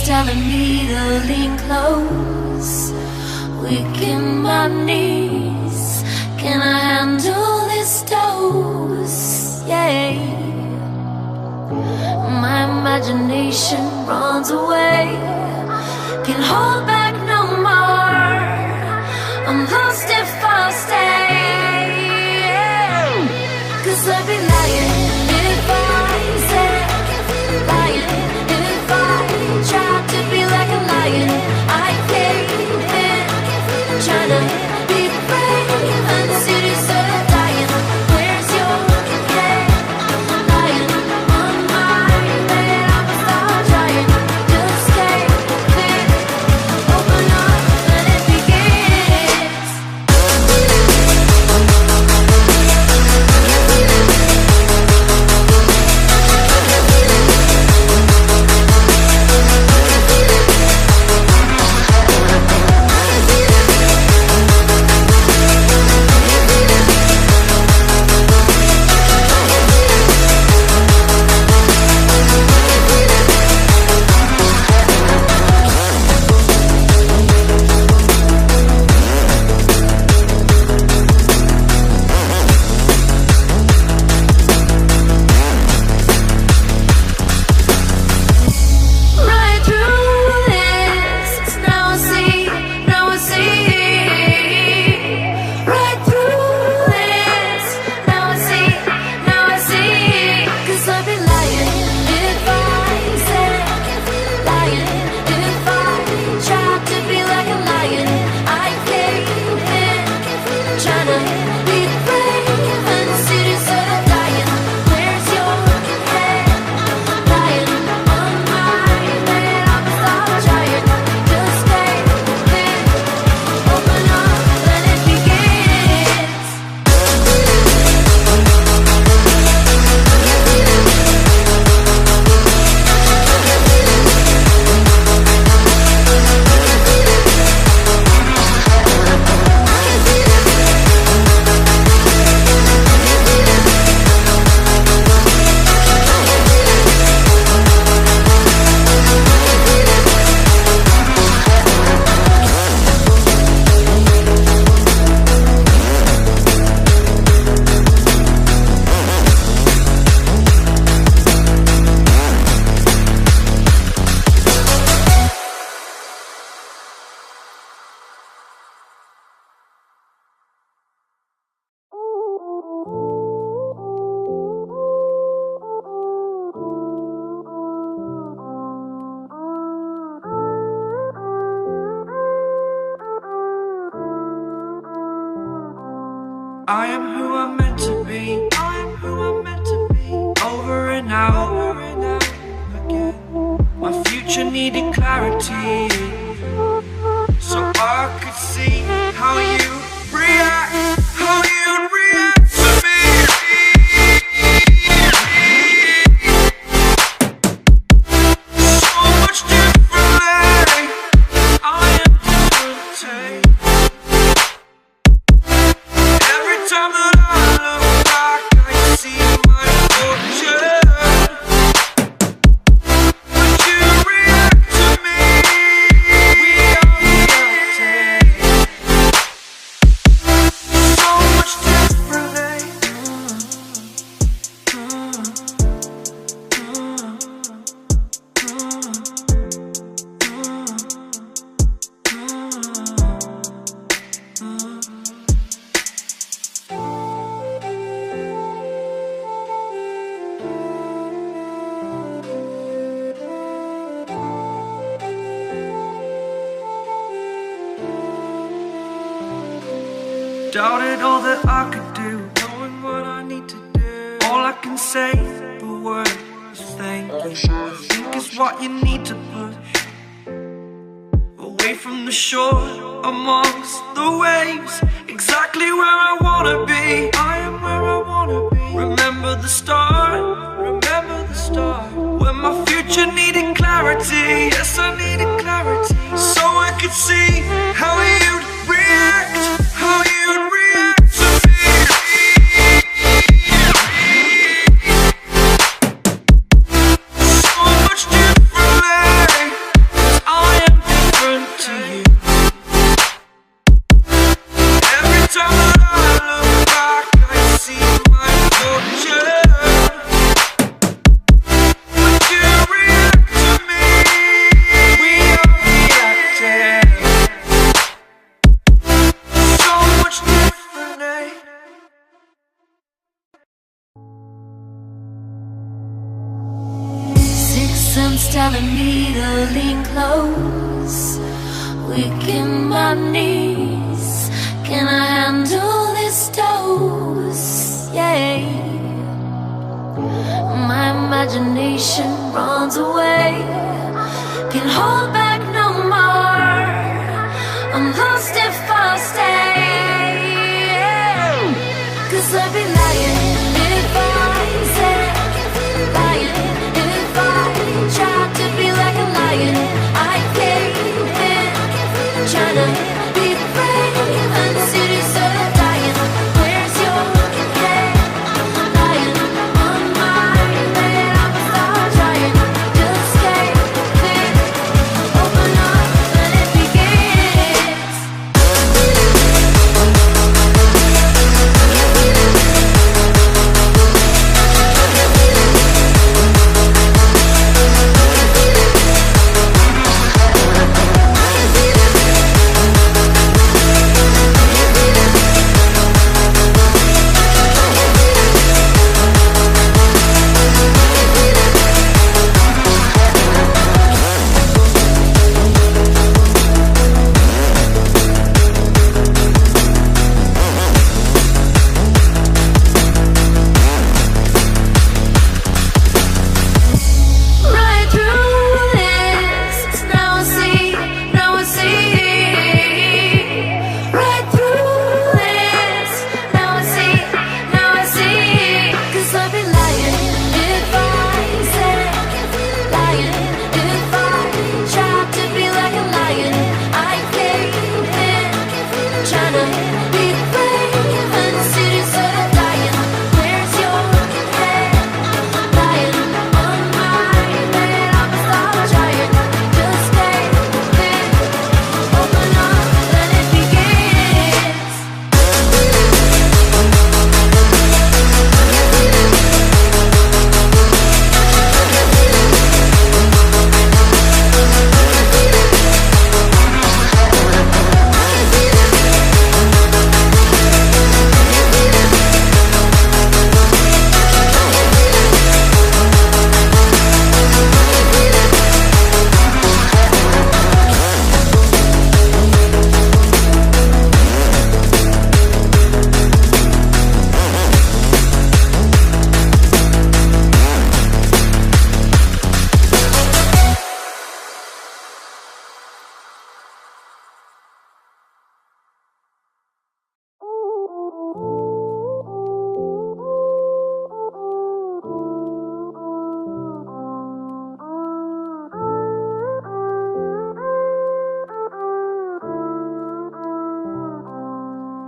telling me to lean close, weak in my knees. Can I handle this dose? Yeah. My imagination runs away, can't hold back no more. I'm lost if I stay, 'cause I'd be lying if I said, lying if I tried to be like a lion. I cave in, trying to be brave, and the city's so dying. Where's your head? Lying on my bed, I'ma start trying. Just cave in, open up, and it begins. I am who I'm meant to be. I am who I'm meant to be. Over and out again. My future needed clarity, so I could see how you react, how you'd react to me. So much differently, I am different. Every time that I look back, I see my fortune. Would you react to me? We are reacting so much differently. Doubted all that I could do, knowing what I need to do. All I can say, the word is thank you. I think it's what you need to push away from the shore, amongst the waves. Exactly where I wanna be. I am where I wanna be. Remember the start, remember the start, when my future needed clarity. Yes, I needed clarity, so I could see how you'd react, how you'd react to me. So much differently, Intuition's telling me to lean close, weaken my knees. Can I handle this dose? Yeah. My imagination runs away, can't hold back no more. I'm lost if I stay, 'cause I'd be lying if I said, lying if I tried to be like a lion. I cave in, trying to be brave and serious of dying. Where's your head? Lying on my bed, I'ma start trying. Just cave in, open up, let it begin. Right through this, now I see, now I see. Right through this, now I see, now I see. 'Cause I'd be lying if I said, lying if I tried to be like a lion. I cave in, trying to be brave and serious of dying. Where's your head? Lying on my bed, I'ma start trying. Just cave in, open up, let it begin.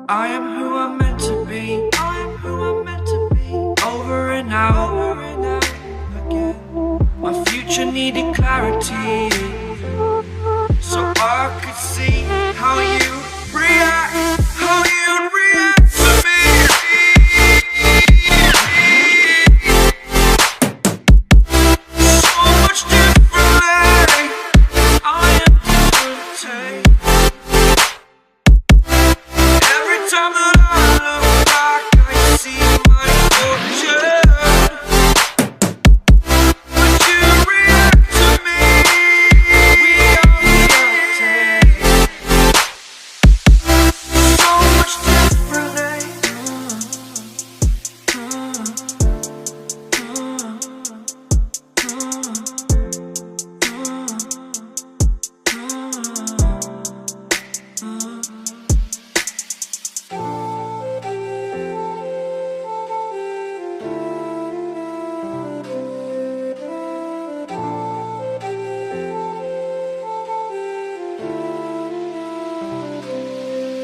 I am who I'm meant to be. I am who I'm meant to be. Over and out again. My future needed clarity, so I could see how you react, how you'd react to me. So much differently. I am different. Every time that I look back, I see my fortune. But you react to me. We are reacting so much differently.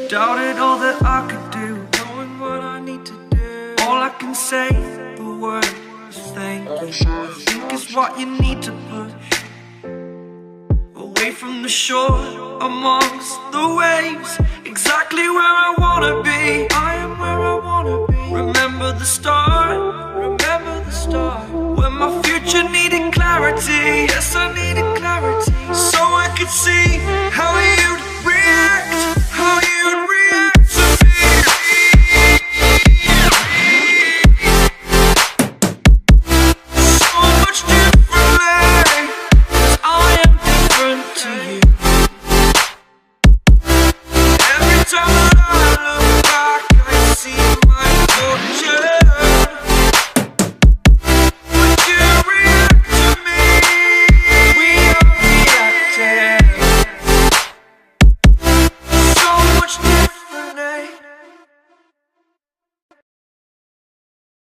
Doubted all that I could do, knowing what I need to do. All I can say, the word is thank you. I think it's what you need to push away from the shore, amongst the waves. Exactly where I wanna be. I am where I wanna be. Remember the start.